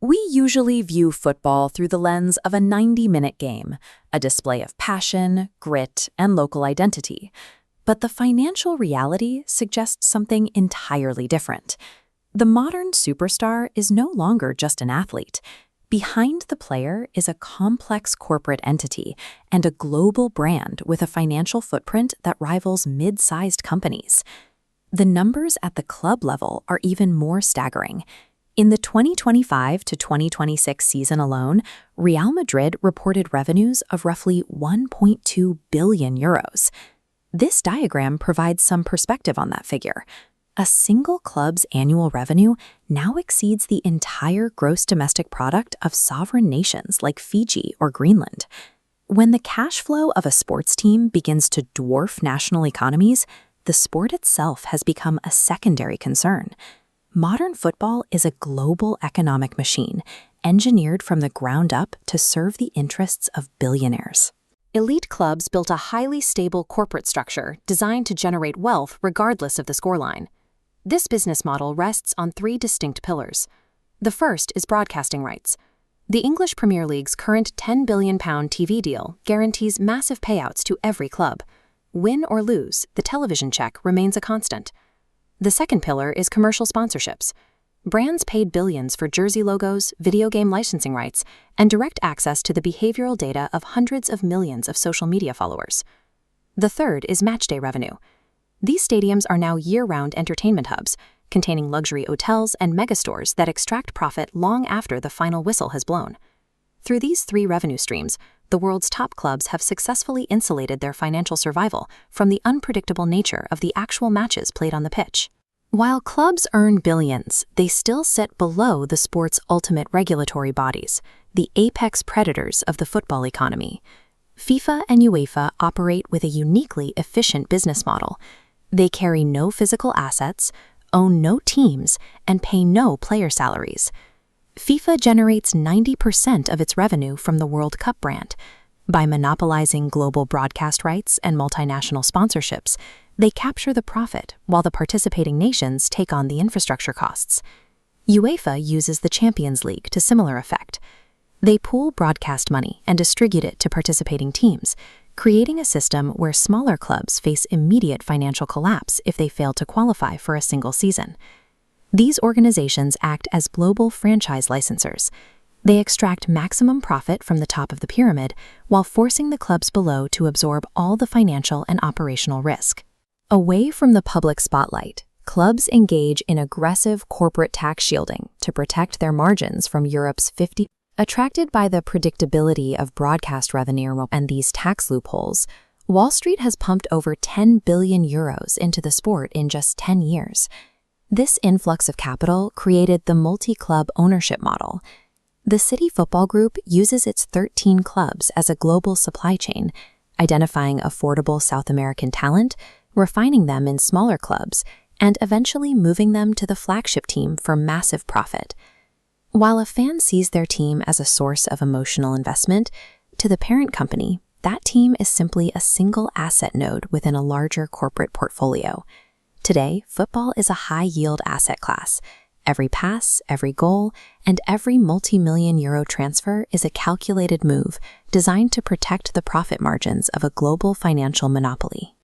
We usually view football through the lens of a 90-minute game, a display of passion, grit, and local identity. But the financial reality suggests something entirely different. The modern superstar is no longer just an athlete. Behind the player is a complex corporate entity and a global brand with a financial footprint that rivals mid-sized companies. The numbers at the club level are even more staggering. In the 2025 to 2026 season alone, Real Madrid reported revenues of roughly 1.2 billion euros. This diagram provides some perspective on that figure. A single club's annual revenue now exceeds the entire gross domestic product of sovereign nations like Fiji or Greenland. When the cash flow of a sports team begins to dwarf national economies, the sport itself has become a secondary concern. Modern football is a global economic machine, engineered from the ground up to serve the interests of billionaires. Elite clubs built a highly stable corporate structure designed to generate wealth regardless of the scoreline. This business model rests on three distinct pillars. The first is broadcasting rights. The English Premier League's current £10 billion TV deal guarantees massive payouts to every club. Win or lose, the television check remains a constant. The second pillar is commercial sponsorships. Brands paid billions for jersey logos, video game licensing rights, and direct access to the behavioral data of hundreds of millions of social media followers. The third is matchday revenue. These stadiums are now year-round entertainment hubs, containing luxury hotels and megastores that extract profit long after the final whistle has blown. Through these three revenue streams, the world's top clubs have successfully insulated their financial survival from the unpredictable nature of the actual matches played on the pitch. While clubs earn billions, they still sit below the sport's ultimate regulatory bodies, the apex predators of the football economy. FIFA and UEFA operate with a uniquely efficient business model. They carry no physical assets, own no teams, and pay no player salaries. FIFA generates 90% of its revenue from the World Cup brand. By monopolizing global broadcast rights and multinational sponsorships, they capture the profit while the participating nations take on the infrastructure costs. UEFA uses the Champions League to similar effect. They pool broadcast money and distribute it to participating teams, creating a system where smaller clubs face immediate financial collapse if they fail to qualify for a single season. These organizations act as global franchise licensors. They extract maximum profit from the top of the pyramid while forcing the clubs below to absorb all the financial and operational risk. Away from the public spotlight, clubs engage in aggressive corporate tax shielding to protect their margins from Europe's 50%. Attracted by the predictability of broadcast revenue and these tax loopholes, Wall Street has pumped over 10 billion euros into the sport in just 10 years. This influx of capital created the multi-club ownership model. The City Football Group uses its 13 clubs as a global supply chain, identifying affordable South American talent, refining them in smaller clubs, and eventually moving them to the flagship team for massive profit. While a fan sees their team as a source of emotional investment, to the parent company, that team is simply a single asset node within a larger corporate portfolio. Today, football is a high-yield asset class. Every pass, every goal, and every multi-million euro transfer is a calculated move designed to protect the profit margins of a global financial monopoly.